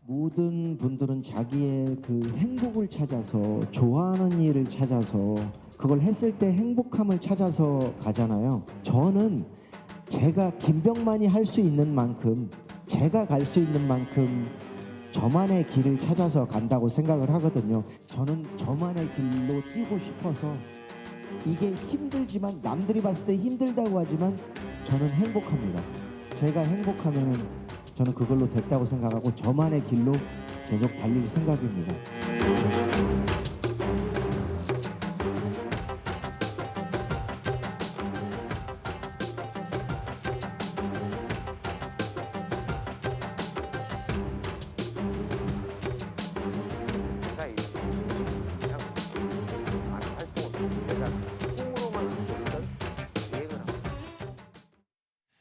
모든 분들은 자기의 그 행복을 찾아서 좋아하는 일을 찾아서 그걸 했을 때 행복함을 찾아서 가잖아요. 저는 제가 김병만이 할 수 있는 만큼 제가 갈 수 있는 만큼 저만의 길을 찾아서 간다고 생각을 하거든요. 저는 저만의 길로 뛰고 싶어서 이게 힘들지만 남들이 봤을 때 힘들다고 하지만 저는 행복합니다. 제가 행복하면 저는 그걸로 됐다고 생각하고 저만의 길로 계속 달릴 생각입니다. 내가 이 그냥 많은 활동을 내가 꿈으로만 하고 있던 계획을 하고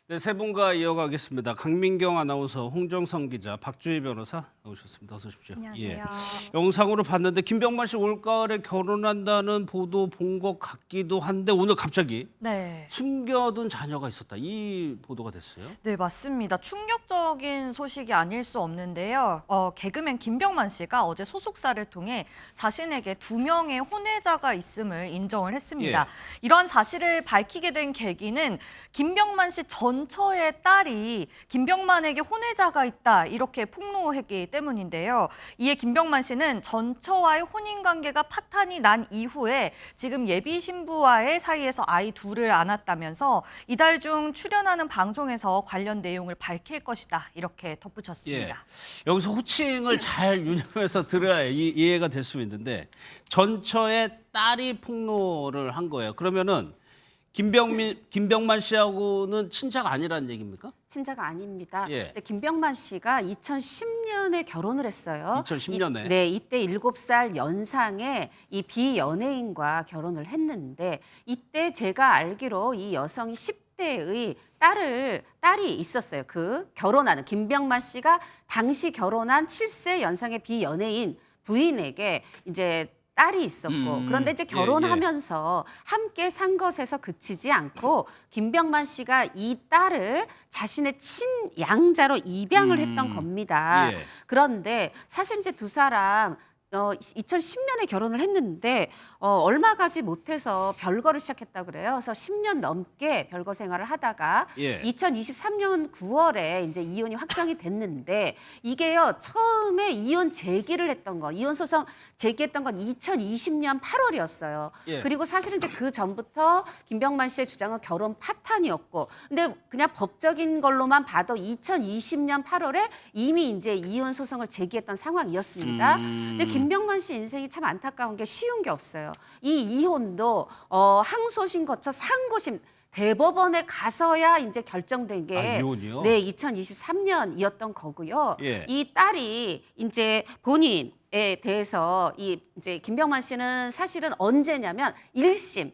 네, 세 분과 이어가겠습니다. 강민경 아나운서, 홍정성 기자, 박주희 변호사 나오셨습니다. 어서 오십시오. 안녕하세요. 영상으로 봤는데 김병만 씨 올가을에 결혼한다는 보도 본 것 같기도 한데 오늘 갑자기 네. 숨겨둔 자녀가 있었다. 이 보도가 됐어요. 네, 맞습니다. 충격적인 소식이 아닐 수 없는데요. 개그맨 김병만 씨가 어제 소속사를 통해 자신에게 2명의 혼외자가 있음을 인정을 했습니다. 예. 이런 사실을 밝히게 된 계기는 김병만 씨 전처의 딸이 김병만에게 혼외자가 있다 이렇게 폭로했기 때문인데요. 이에 김병만 씨는 전처와의 혼인관계가 파탄이 난 이후에 지금 예비 신부와의 사이에서 아이 둘을 안았다면서 이달 중 출연하는 방송에서 관련 내용을 밝힐 것이다 이렇게 덧붙였습니다. 예. 여기서 호칭을 잘 유념해서 들어야 이해가 될 수 있는데 전처의 딸이 폭로를 한 거예요. 그러면은 김병만 씨하고는 친자가 아니라는 얘기입니까? 친자가 아닙니다. 예. 이제 김병만 씨가 2010년에 결혼을 했어요. 2010년에. 네, 이때 7살 연상의 이 비연예인과 결혼을 했는데 이때 제가 알기로 이 여성이 10대의 딸이 있었어요. 그 결혼하는 김병만 씨가 당시 결혼한 7세 연상의 비연예인 부인에게 이제 딸이 있었고 그런데 이제 결혼하면서 함께 산 것에서 그치지 않고 김병만 씨가 이 딸을 자신의 친양자로 입양을 했던 겁니다. 예. 그런데 사실 이제 두 사람 2010년에 결혼을 했는데 얼마 가지 못해서 별거를 시작했다 그래요. 그래서 10년 넘게 별거 생활을 하다가 예. 2023년 9월에 이제 이혼이 확정이 됐는데 이게요 처음에 이혼 제기를 했던 거, 이혼 소송 제기했던 건 2020년 8월이었어요. 예. 그리고 사실은 이제 그 전부터 김병만 씨의 주장은 결혼 파탄이었고, 근데 그냥 법적인 걸로만 봐도 2020년 8월에 이미 이제 이혼 소송을 제기했던 상황이었습니다. 근데 김병만 씨 인생이 참 안타까운 게 쉬운 게 없어요. 이 이혼도 항소심 거쳐 상고심 대법원에 가서야 이제 결정된 게 이혼이요? 네, 2023년이었던 거고요. 예. 이 딸이 이제 본인에 대해서 이제 김병만 씨는 사실은 언제냐면 1심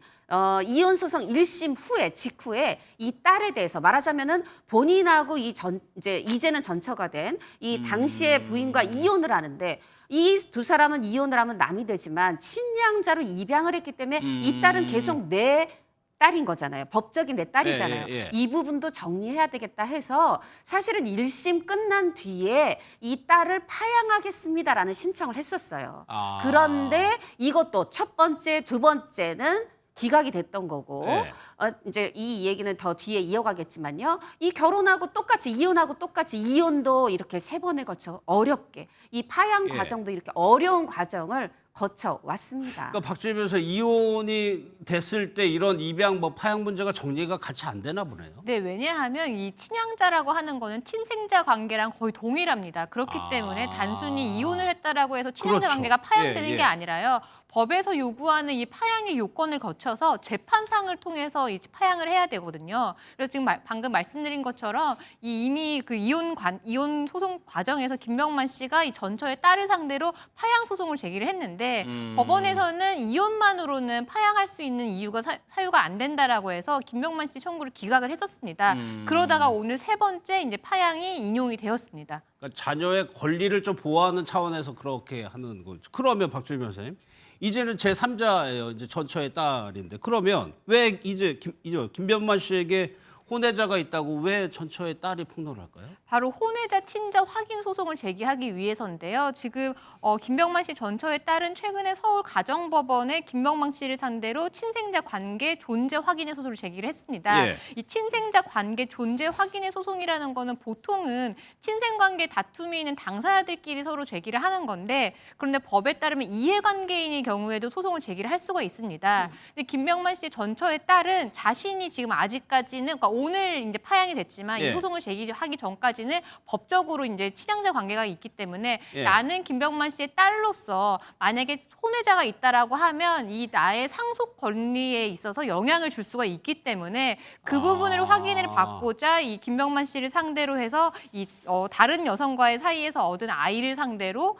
이혼 소송 1심 후에 직후에 이 딸에 대해서 말하자면은 본인하고 이제는 전처가 된 이 당시의 부인과 이혼을 하는데 이 두 사람은 이혼을 하면 남이 되지만 친양자로 입양을 했기 때문에 이 딸은 계속 내 딸인 거잖아요. 법적인 내 딸이잖아요. 예. 이 부분도 정리해야 되겠다 해서 사실은 1심 끝난 뒤에 이 딸을 파양하겠습니다라는 신청을 했었어요. 아. 그런데 이것도 첫 번째, 두 번째는 기각이 됐던 거고 네. 이제 이 얘기는 더 뒤에 이어가겠지만요. 이 결혼하고 똑같이 이혼하고 똑같이 이혼도 이렇게 3번에 걸쳐 어렵게 이 파양 예. 과정도 이렇게 어려운 과정을 거쳐 왔습니다. 그러니까 박주희 변호사 이혼이 됐을 때 이런 입양 파양 문제가 정리가 같이 안 되나 보네요. 네, 왜냐하면 이 친양자라고 하는 거는 친생자 관계랑 거의 동일합니다. 그렇기 때문에 단순히 이혼을 했다라고 해서 친양자 그렇죠. 관계가 파양되는 예. 게 아니라요. 법에서 요구하는 이 파양의 요건을 거쳐서 재판상을 통해서 이 파양을 해야 되거든요. 그래서 지금 방금 말씀드린 것처럼 이미 그 이혼 소송 과정에서 김병만 씨가 이 전처의 딸을 상대로 파양 소송을 제기를 했는데 법원에서는 이혼만으로는 파양할 수 있는 이유가 사유가 안 된다라고 해서 김병만 씨 청구를 기각을 했었습니다. 그러다가 오늘 3번째 이제 파양이 인용이 되었습니다. 그러니까 자녀의 권리를 좀 보호하는 차원에서 그렇게 하는 거죠. 그러면 박주희 변호사님, 이제는 제3자예요. 이제 전처의 딸인데 그러면 왜 이제 김병만 씨에게 혼외자가 있다고 왜 전처의 딸이 폭로를 할까요? 바로 혼외자 친자 확인 소송을 제기하기 위해서인데요. 지금 김병만 씨 전처의 딸은 최근에 서울 가정법원에 김병만 씨를 상대로 친생자 관계 존재 확인의 소송을 제기를 했습니다. 예. 이 친생자 관계 존재 확인의 소송이라는 거는 보통은 친생관계 다툼이 있는 당사자들끼리 서로 제기를 하는 건데, 그런데 법에 따르면 이해관계인의 경우에도 소송을 제기를 할 수가 있습니다. 근데 김병만 씨 전처의 딸은 자신이 지금 아직까지는, 그러니까 오늘 이제 파양이 됐지만 예. 이 소송을 제기하기 전까지는 법적으로 이제 친양자 관계가 있기 때문에 예. 나는 김병만 씨의 딸로서 만약에 혼외자가 있다라고 하면 이 나의 상속 권리에 있어서 영향을 줄 수가 있기 때문에 그 부분을 확인을 받고자 이 김병만 씨를 상대로 해서 이 다른 여성과의 사이에서 얻은 아이를 상대로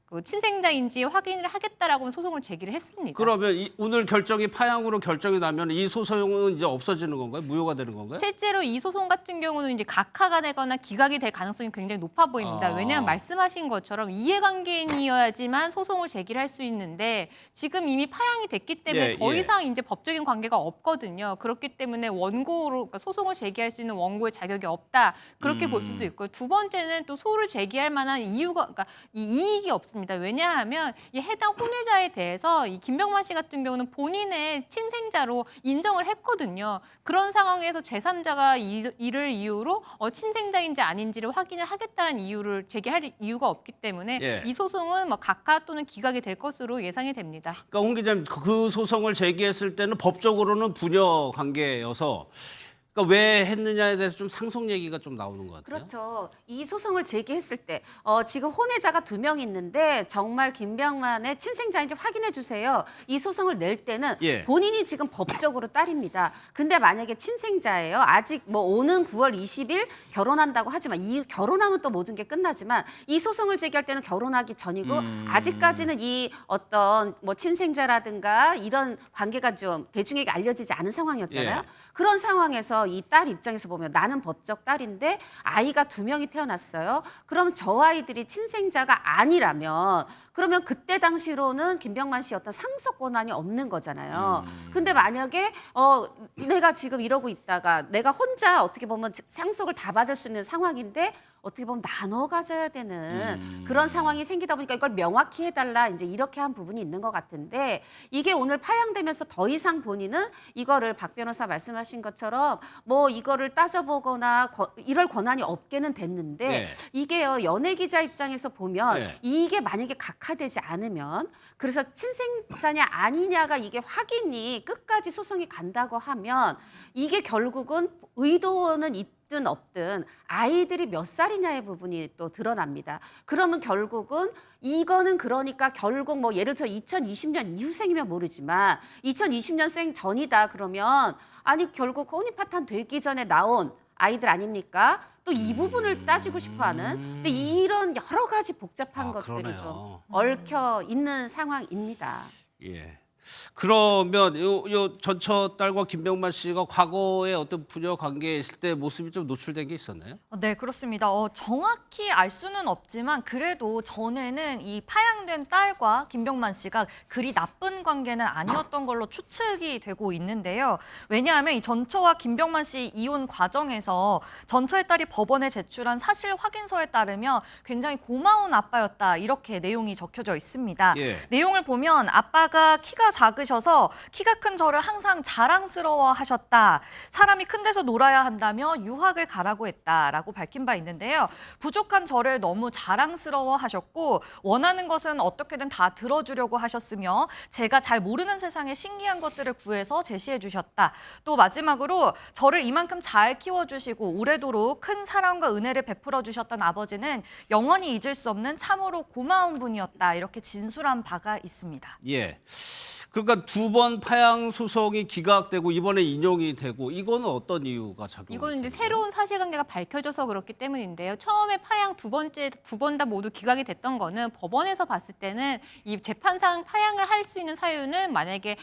그 친생자인지 확인을 하겠다라고 소송을 제기를 했습니다. 그러면 오늘 결정이 파양으로 결정이 나면 이 소송은 이제 없어지는 건가요? 무효가 되는 건가요? 실제로 이 소송 같은 경우는 이제 각하가 되거나 기각이 될 가능성이 굉장히 높아 보입니다. 아. 왜냐하면 말씀하신 것처럼 이해관계인이어야지만 소송을 제기를 할 수 있는데 지금 이미 파양이 됐기 때문에 예, 더 예. 이상 이제 법적인 관계가 없거든요. 그렇기 때문에 원고로, 그러니까 소송을 제기할 수 있는 원고의 자격이 없다. 그렇게 볼 수도 있고요. 두 번째는 또 소를 제기할 만한 이유가, 그러니까 이 이익이 없습니다. 왜냐하면 이 해당 혼외자에 대해서 이 김병만 씨 같은 경우는 본인의 친생자로 인정을 했거든요. 그런 상황에서 제3자가 이를 이유로 친생자인지 아닌지를 확인을 하겠다는 이유를 제기할 이유가 없기 때문에 예. 이 소송은 뭐 각하 또는 기각이 될 것으로 예상이 됩니다. 그러니까 홍 기자님 그 소송을 제기했을 때는 법적으로는 부녀 관계여서 그러니까 왜 했느냐에 대해서 좀 상속 얘기가 좀 나오는 것 같아요. 그렇죠. 이 소송을 제기했을 때 지금 혼외자가 2명 있는데 정말 김병만의 친생자인지 확인해 주세요. 이 소송을 낼 때는 예. 본인이 지금 법적으로 딸입니다. 근데 만약에 친생자예요. 아직 뭐 오는 9월 20일 결혼한다고 하지만 이 결혼하면 또 모든 게 끝나지만 이 소송을 제기할 때는 결혼하기 전이고 아직까지는 이 어떤 뭐 친생자라든가 이런 관계가 좀 대중에게 알려지지 않은 상황이었잖아요. 예. 그런 상황에서 이 딸 입장에서 보면 나는 법적 딸인데 아이가 2명이 태어났어요. 그럼 저 아이들이 친생자가 아니라면 그러면 그때 당시로는 김병만 씨 어떤 상속 권한이 없는 거잖아요. 근데 만약에 내가 지금 이러고 있다가 내가 혼자 어떻게 보면 상속을 다 받을 수 있는 상황인데 어떻게 보면 나눠 가져야 되는 그런 상황이 생기다 보니까 이걸 명확히 해달라 이제 이렇게 한 부분이 있는 것 같은데 이게 오늘 파양되면서 더 이상 본인은 이거를 박 변호사 말씀하신 것처럼 뭐 이거를 따져보거나 이럴 권한이 없게는 됐는데 네. 이게요 연예 기자 입장에서 보면 네. 이게 만약에 각하되지 않으면 그래서 친생자냐 아니냐가 이게 확인이 끝까지 소송이 간다고 하면 이게 결국은 의도는 있든 없든 아이들이 몇 살이냐의 부분이 또 드러납니다. 그러면 결국은 이거는 그러니까 결국 뭐 예를 들어 2020년 이후생이면 모르지만 2020년생 전이다 그러면 아니 결국 혼인파탄 되기 전에 나온 아이들 아닙니까? 또 이 부분을 따지고 싶어하는 근데 이런 여러 가지 복잡한 것들이 그러네요. 좀 얽혀 있는 상황입니다. 예. 그러면 요 전처 딸과 김병만 씨가 과거에 어떤 부녀 관계에 있을 때 모습이 좀 노출된 게 있었나요? 네, 그렇습니다. 정확히 알 수는 없지만 그래도 전에는 이 파양된 딸과 김병만 씨가 그리 나쁜 관계는 아니었던 걸로 추측이 되고 있는데요. 왜냐하면 이 전처와 김병만 씨 이혼 과정에서 전처의 딸이 법원에 제출한 사실 확인서에 따르면 굉장히 고마운 아빠였다 이렇게 내용이 적혀져 있습니다. 예. 내용을 보면 아빠가 키가 작으셔서 키가 큰 저를 항상 자랑스러워하셨다. 사람이 큰 데서 놀아야 한다며 유학을 가라고 했다라고 밝힌 바 있는데요. 부족한 저를 너무 자랑스러워하셨고 원하는 것은 어떻게든 다 들어주려고 하셨으며 제가 잘 모르는 세상의 신기한 것들을 구해서 제시해 주셨다. 또 마지막으로 저를 이만큼 잘 키워주시고 오래도록 큰 사랑과 은혜를 베풀어 주셨던 아버지는 영원히 잊을 수 없는 참으로 고마운 분이었다. 이렇게 진술한 바가 있습니다. 예. 그러니까 2번 파양 소송이 기각되고 이번에 인용이 되고 이거는 어떤 이유가 작용? 이거는 이제 새로운 사실관계가 밝혀져서 그렇기 때문인데요. 처음에 파양 두 번 다 모두 기각이 됐던 거는 법원에서 봤을 때는 이 재판상 파양을 할 수 있는 사유는 만약에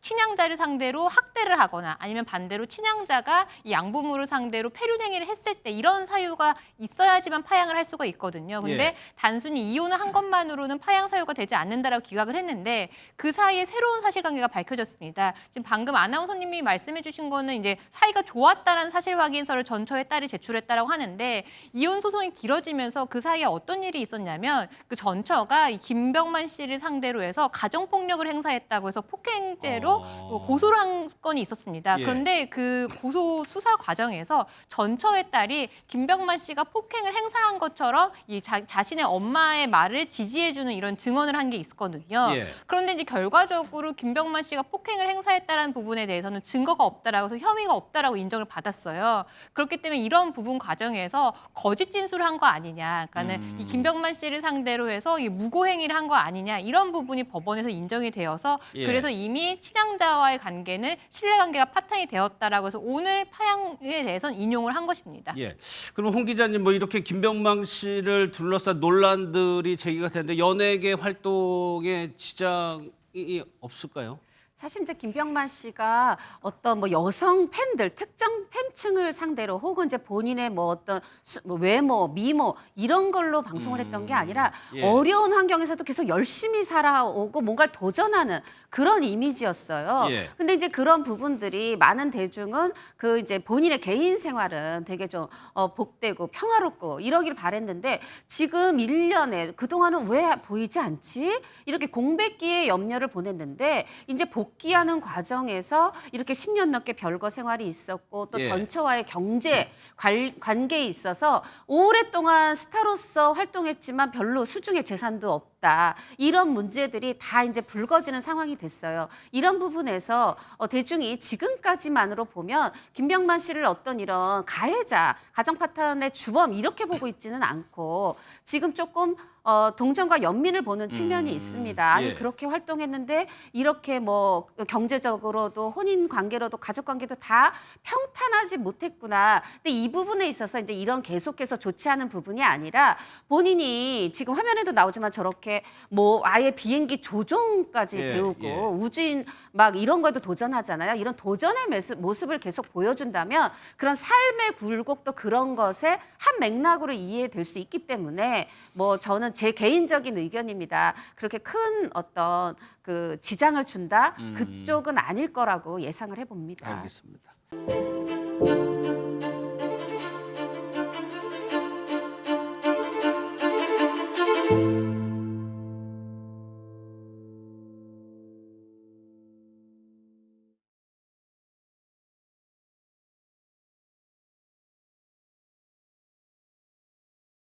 친양자를 상대로 학대를 하거나 아니면 반대로 친양자가 이 양부모를 상대로 폐륜행위를 했을 때 이런 사유가 있어야지만 파양을 할 수가 있거든요. 근데 예. 단순히 이혼을 한 것만으로는 파양 사유가 되지 않는다라고 기각을 했는데 그 사이에 새로운 사실관계가 밝혀졌습니다. 지금 방금 아나운서님이 말씀해주신 거는 이제 사이가 좋았다라는 사실 확인서를 전처의 딸이 제출했다라고 하는데 이혼 소송이 길어지면서 그 사이에 어떤 일이 있었냐면 그 전처가 이 김병만 씨를 상대로 해서 가정폭력을 행사했다고 해서 폭행죄로 고소를 한 건이 있었습니다. 예. 그런데 그 고소 수사 과정에서 전처의 딸이 김병만 씨가 폭행을 행사한 것처럼 이 자신의 엄마의 말을 지지해주는 이런 증언을 한 게 있었거든요. 예. 그런데 이제 결과적으로 김병만 씨가 폭행을 행사했다는 부분에 대해서는 증거가 없다라고 해서 혐의가 없다라고 인정을 받았어요. 그렇기 때문에 이런 부분 과정에서 거짓 진술을 한 거 아니냐, 그러니까는 이 김병만 씨를 상대로 해서 이 무고행위를 한 거 아니냐 이런 부분이 법원에서 인정이 되어서 예. 그래서 이미 친양자와의 관계는 신뢰관계가 파탄이 되었다라고 해서 오늘 파양에 대해서는 인용을 한 것입니다. 예. 그럼 홍 기자님 뭐 이렇게 김병만 씨를 둘러싼 논란들이 제기가 되는데 연예계 활동에 지장이 없을까요? 사실 이제 김병만 씨가 어떤 뭐 여성 팬들 특정 팬층을 상대로 혹은 이제 본인의 뭐 어떤 뭐 외모, 미모 이런 걸로 방송을 했던 게 아니라 예. 어려운 환경에서도 계속 열심히 살아오고 뭔가를 도전하는 그런 이미지였어요. 예. 근데 이제 그런 부분들이 많은 대중은 그 이제 본인의 개인 생활은 되게 좀 복되고 평화롭고 이러길 바랬는데 지금 1년에 그동안은 왜 보이지 않지? 이렇게 공백기에 염려를 보냈는데 이제 복귀하는 과정에서 이렇게 10년 넘게 별거 생활이 있었고 또 예. 전처와의 경제 관계에 있어서 오랫동안 스타로서 활동했지만 별로 수중에 재산도 없다. 이런 문제들이 다 이제 불거지는 상황이 됐어요. 이런 부분에서 대중이 지금까지만으로 보면 김병만 씨를 어떤 이런 가해자, 가정 파탄의 주범 이렇게 보고 있지는 않고 지금 조금 동정과 연민을 보는 측면이 있습니다. 아니 예. 그렇게 활동했는데 이렇게 뭐 경제적으로도 혼인 관계로도 가족 관계도 다 평탄하지 못했구나. 근데 이 부분에 있어서 이제 이런 계속해서 좋지 않은 부분이 아니라 본인이 지금 화면에도 나오지만 저렇게 뭐 아예 비행기 조종까지 예, 배우고 예. 우주인 막 이런 거에도 도전하잖아요. 이런 도전의 모습을 계속 보여준다면 그런 삶의 굴곡도 그런 것에 한 맥락으로 이해될 수 있기 때문에 뭐 저는 제 개인적인 의견입니다. 그렇게 큰 어떤 그 지장을 준다 그쪽은 아닐 거라고 예상을 해봅니다. 알겠습니다.